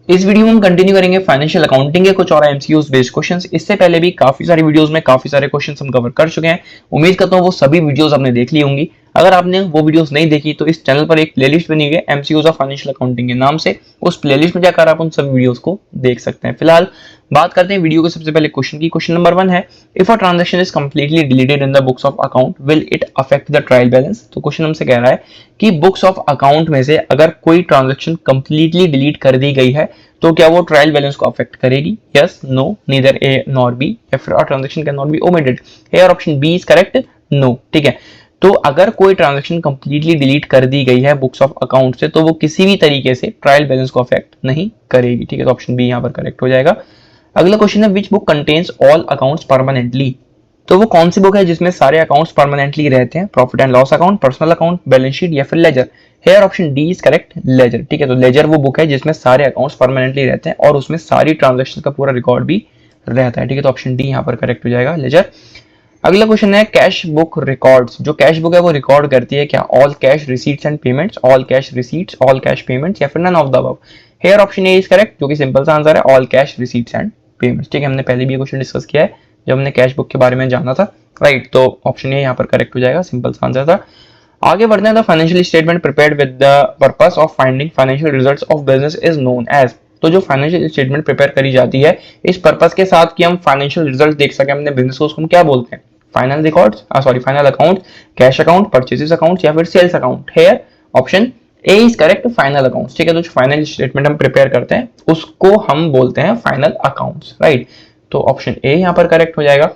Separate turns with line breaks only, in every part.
इस वीडियो में हम कंटिन्यू करेंगे फाइनेंशियल अकाउंटिंग के कुछ और एमसीक्यूज बेस्ड क्वेश्चंस। इससे पहले भी काफी सारी वीडियोस में काफी सारे क्वेश्चंस हम कवर कर चुके हैं। उम्मीद करता हूँ वो सभी वीडियोस आपने देख ली होंगी। अगर आपने वो वीडियोस नहीं देखी तो इस चैनल पर एक प्लेलिस्ट बनी हुई है एमसीक्यूज ऑफ फाइनेंशियल अकाउंटिंग के नाम से, उस प्लेलिस्ट में जाकर आप उन सभी वीडियोस को देख सकते हैं। फिलहाल बात करते हैं वीडियो के सबसे पहले क्वेश्चन की। क्वेश्चन नंबर 1 है, if a transaction is completely deleted in the books of account will it affect the trial balance. तो क्वेश्चन हमसे कह रहा है कि बुक्स ऑफ अकाउंट में से अगर कोई ट्रांजैक्शन कंप्लीटली डिलीट कर दी गई है तो क्या वो ट्रायल बैलेंस को अफेक्ट करेगी? Yes, no, neither A nor B, या फिर transaction can not be omitted. Here option B is correct, no. ठीक है, तो अगर कोई ट्रांजैक्शन कंप्लीटली डिलीट कर दी गई है बुक्स ऑफ अकाउंट से तो वो किसी भी तरीके से ट्रायल बैलेंस को अफेक्ट नहीं करेगी। ठीक है, तो ऑप्शन बी यहां पर करेक्ट हो जाएगा। अगला क्वेश्चन है, which book contains all accounts permanently. तो वो कौन सी बुक है जिसमें सारे अकाउंट्स परमानेंटली रहते हैं? Profit and loss account, personal account, balance sheet, या फिर ledger. Here option D is correct, ledger. ठीक है, तो लेजर वो बुक है जिसमें सारे अकाउंट्स परमानेंटली रहते हैं और उसमें सारी ट्रांजैक्शन का पूरा रिकॉर्ड भी रहता है। ठीक है, तो ऑप्शन डी यहाँ पर करेक्ट हो जाएगा, लेजर। अगला क्वेश्चन है, कैश बुक रिकॉर्ड्स। जो कैश बुक है वो रिकॉर्ड करती है क्या? All cash receipts and payments, all cash receipts, all cash payments, या फिर none of the above. Here option A is correct, जो कि सिंपल सा आंसर है, all cash receipts and payments. ठीक है, हमने पहले भी ये क्वेश्चन डिस्कस किया है जब हमने कैश बुक के बारे में जाना था, राइट। तो ऑप्शन ए यहाँ पर करेक्ट हो जाएगा, सिंपल सा आंसर था। आगे बढ़ते हैं, the financial statement prepared with the purpose of finding financial results of business is known as. तो जो फाइनेंशियल स्टेटमेंट प्रिपेयर करी जाती है इस पर्पस के साथ कि हम फाइनेंशियल रिजल्ट देख सके अपने बिजनेस को, उसको हम क्या बोलते हैं? Final records, sorry final account, cash account, purchases account, या फिर sales account. Here option A is correct, final accounts. ठीक है, तो जो फाइनल स्टेटमेंट हम प्रिपेयर करते हैं उसको हम बोलते हैं फाइनल अकाउंट्स, राइट। तो ऑप्शन ए यहाँ पर करेक्ट हो जाएगा।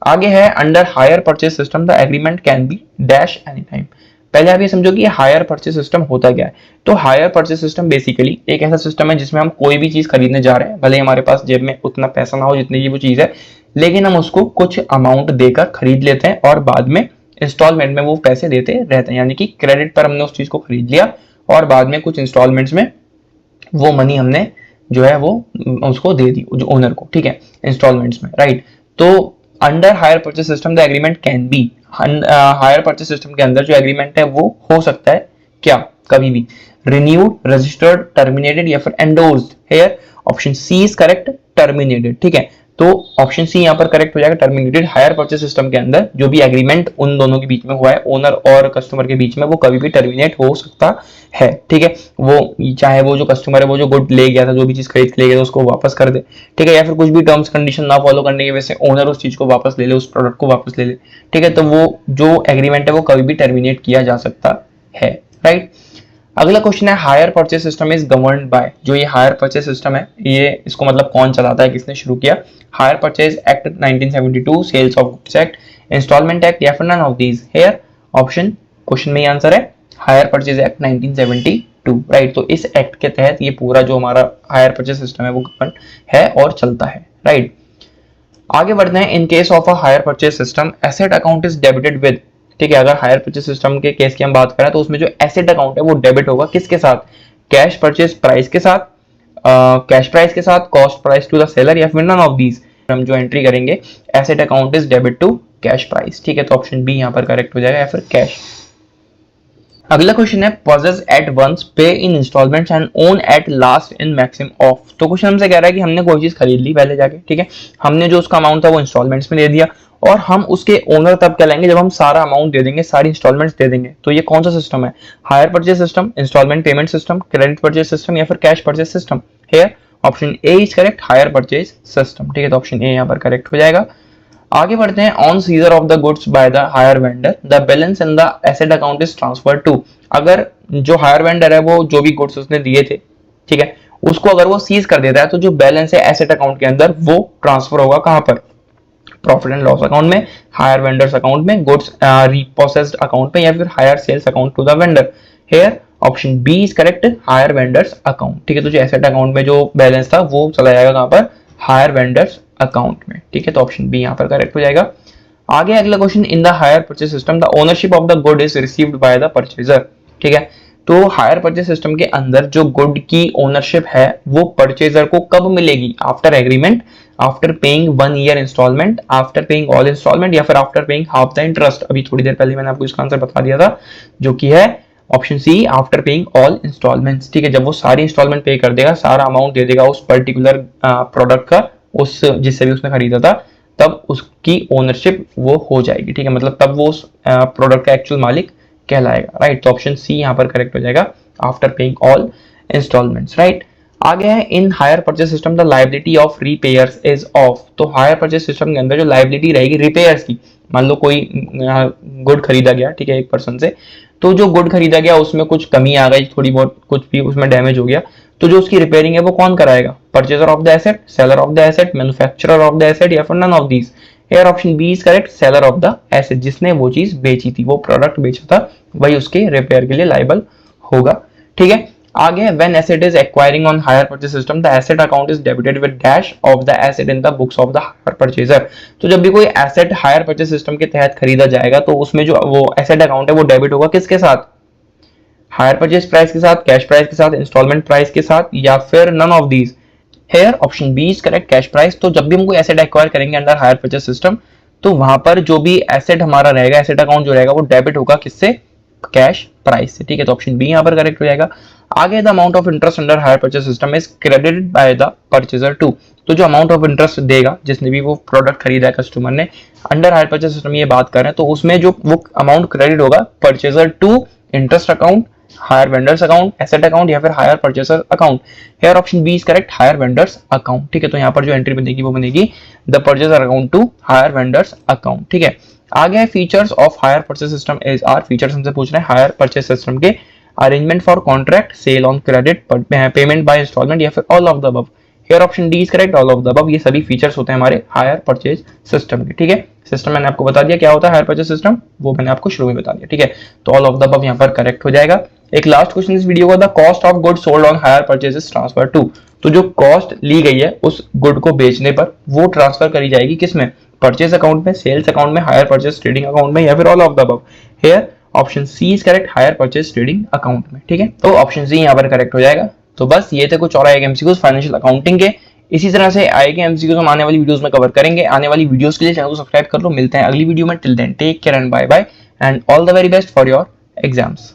आगे है, under hire purchase system the agreement can be dash any time. पहले आप ये समझो कि हायर परचेज सिस्टम होता क्या है। तो हायर परचेज सिस्टम बेसिकली एक ऐसा सिस्टम है जिसमें हम कोई भी चीज खरीदने जा रहे हैं, भले हमारे पास जेब में उतना पैसा ना हो जितनी की वो चीज है, लेकिन हम उसको कुछ अमाउंट देकर खरीद लेते हैं और बाद में इंस्टॉलमेंट में वो पैसे देते रहते हैं। यानी कि क्रेडिट पर हमने उस चीज को खरीद लिया और बाद में कुछ इंस्टॉलमेंट्स में वो मनी हमने जो है वो उसको दे दी, जो ओनर को। ठीक है, इंस्टॉलमेंट्स में, राइट। तो under hire purchase system the agreement can be, higher purchase system के अंदर जो एग्रीमेंट है वो हो सकता है क्या? कभी भी रिन्यूड, रजिस्टर्ड, टर्मिनेटेड, या फिर endorsed. Here option C is correct, terminated. ठीक है, तो ऑप्शन सी यहाँ पर करेक्ट हो जाएगा, टर्मिनेटेड। हायर परचेज सिस्टम के अंदर जो भी एग्रीमेंट उन दोनों के बीच में हुआ है, ओनर और कस्टमर के बीच में, वो कभी भी टर्मिनेट हो सकता है। ठीक है, वो चाहे वो जो कस्टमर है वो जो गुड ले गया था, जो भी चीज खरीद के ले गया था उसको वापस कर दे, ठीक है, या फिर कुछ भी टर्म्स कंडीशन ना फॉलो करने की वजह से ओनर उस चीज को वापस ले ले, उस प्रोडक्ट को वापस ले ले। ठीक है, तो वो जो एग्रीमेंट है वो कभी भी टर्मिनेट किया जा सकता है, राइट। अगला क्वेश्चन है, hire purchase system is governed bye. जो ये हायर परचेज सिस्टम है ये इसको मतलब कौन चलाता है, किसने शुरू किया? Hire purchase act 1972, sales of goods act, installment act, या फिर none of these. Here option question में ही आंसर है हायर परचेज एक्ट 1972, राइट। तो इस एक्ट के तहत ये पूरा जो हमारा हायर परचेज सिस्टम है वो गवर्न है और चलता है, राइट। आगे बढ़ते हैं, in case of a higher purchase system asset account is debited with. ठीक है, अगर हायर परचेज सिस्टम के केस की हम बात करें तो उसमें जो एसेट अकाउंट है वो डेबिट होगा किसके साथ? कैश परचेज प्राइस के साथ, कैश प्राइस के साथ, cost price to the seller, या फिर नन ऑफ दीज। हम जो एंट्री करेंगे, asset account is debit to cash price. ठीक है, तो ऑप्शन बी यहाँ पर करेक्ट हो जाएगा, या फिर कैश। अगला क्वेश्चन है, pauses at once, pay in instalments and own at last in maximum of. तो क्वेश्चन हमसे कह रहा है कि हमने कोई चीज खरीद ली पहले जाके, ठीक है, हमने जो उसका अमाउंट था वो इंस्टॉलमेंट्स में दे दिया और हम उसके ओनर तब कहलाएंगे जब हम सारा अमाउंट दे देंगे, सारी इंस्टॉलमेंट्स दे देंगे। तो ये कौन सा सिस्टम है? Hire purchase system, installment payment system, credit purchase system, या फिर cash purchase system. Here option A is correct, hire purchase system. ठीक है, तो ऑप्शन ए यहाँ पर करेक्ट हो जाएगा। आगे बढ़ते हैं, on seizure of the goods by the hire vendor the balance in the asset account is transfer to. अगर जो हायर वेंडर है वो जो भी गुड्स उसने दिए थे, ठीक है, उसको अगर वो सीज कर देता है तो जो बैलेंस है एसेट अकाउंट के अंदर वो ट्रांसफर होगा कहां पर? प्रॉफिट एंड लॉस अकाउंट में, हायर वेंडर्स अकाउंट में, गुड्स रिप्रोसेस्ड अकाउंट में, या फिर hire sales account to the vendor. Here option B is correct, hire vendors account. ठीक है, तो जो एसेट अकाउंट में जो बैलेंस था वो चला जाएगा कहां पर? हायर वेंडर्स अकाउंट में। ठीक है, तो ऑप्शन बी यहाँ पर करेक्ट हो जाएगा। आगे अगला question, in the higher purchase system the ownership of the good is received by the purchaser. ठीक है, तो हायर परचेज सिस्टम के अंदर जो गुड की ओनरशिप है वो परचेजर को कब मिलेगी? After agreement, after paying 1 year installment, after paying all installment, या फिर after paying half the interest. अभी थोड़ी देर पहले मैंने आपको इसका आंसर बता दिया था जो कि है option C after paying all installments, ठीक है, जब वो सारी इंस्टॉलमेंट पे कर देगा, सारा अमाउंट दे देगा उस पर्टिकुलर प्रोडक्ट का, उस जिससे भी उसने खरीदा था, तब उसकी ओनरशिप वो हो जाएगी, ठीक है, मतलब तब वो उस प्रोडक्ट का एक्चुअल मालिक कहलाएगा, राइट। तो ऑप्शन सी यहाँ पर करेक्ट हो जाएगा, after paying all installments, right. आगे है in hire purchase system the liability of repairs is of. तो हायर परचेज सिस्टम के अंदर जो लायबिलिटी रहेगी रिपेयर्स की, मान लो कोई गुड खरीदा गया, ठीक है, एक पर्सन से, तो जो गुड खरीदा गया उसमें कुछ कमी आ गई, थोड़ी बहुत कुछ भी उसमें डैमेज हो गया, तो जो उसकी रिपेयरिंग है वो कौन कराएगा? Purchaser of the asset, seller of the asset, manufacturer of the asset, या फिर none of these. Here option B is correct, seller of the asset, जिसने वो चीज बेची थी, वो प्रोडक्ट बेचा था, वही उसके रिपेयर के लिए लाइबल होगा, ठीक है। आगे when asset is acquiring on hire purchase system the asset account is debited with dash of the asset in the books of the hire purchaser। तो जब भी कोई एसेट हायर परचेज सिस्टम के तहत खरीदा जाएगा तो उसमें जो वो एसेट अकाउंट है वो डेबिट होगा किसके साथ? हायर परचेज प्राइस के साथ, कैश प्राइस के साथ, इंस्टॉलमेंट प्राइस के साथ, या फिर none of these. Here option B is correct, cash price. तो जब भी हम कोई एसेट एक्वायर करेंगे अंडर हायर परचेज सिस्टम, तो वहां पर जो भी एसेट हमारा रहेगा, एसेट अकाउंट जो रहेगा, वो डेबिट होगा किससे? कैश प्राइस से, ठीक है। तो ऑप्शन बी यहाँ पर करेक्ट हो जाएगा। आगे the amount of interest under hire purchase system is credited by the purchaser to. तो जो अमाउंट ऑफ इंटरेस्ट देगा जिसने भी वो प्रोडक्ट खरीदा है कस्टमर ने, अंडर हायर परचेज सिस्टम ये बात कर रहे हैं, तो उसमें जो वो अमाउंट क्रेडिट होगा purchaser to interest account, hire vendors account, asset account, या फिर hire purchaser account. Here option B is correct, hire vendors account, ठीक है। तो यहाँ पर जो एंट्री बनेगी वो बनेगी the purchaser account to hire vendors account, ठीक है। आगे है features of hire purchase system is are. Features हमसे पूछ रहे हैं हायर परचेज सिस्टम के, arrangement for contract, sale on credit, payment by installment, या फिर all of the above. Here option D is correct, all of the above. ये सभी features होते हैं हमारे हायर परचेज सिस्टम के, ठीक है। सिस्टम मैंने आपको बता दिया क्या होता है हायर परचेज सिस्टम, वो मैंने आपको शुरू में बता दिया, ठीक है। तो ऑल ऑफ द अबव यहाँ पर करेक्ट हो जाएगा। एक लास्ट क्वेश्चन इस वीडियो का, the cost of good sold on hire purchase is transfer to. तो जो कॉस्ट ली गई है उस गुड को बेचने पर, वो ट्रांसफर करी जाएगी किसमें? परचेज अकाउंट में, सेल्स अकाउंट में, हायर परचेज ट्रेडिंग अकाउंट में, या फिर all of the above. Here option C is correct, hire purchase trading account में, ठीक है। तो ऑप्शन सी यहाँ पर करेक्ट हो जाएगा। तो बस ये थे कुछ और आएगा एमसीक्यूज फाइनेंशियल अकाउंटिंग के। इसी तरह से आएगा एमसीक्यूज हम आने वाली वीडियोस में कवर करेंगे। आने वाली वीडियोस के लिए चैनल को सब्सक्राइब कर लो। मिलते हैं अगली वीडियो में। Till then take care and bye bye and all the very best for your exams.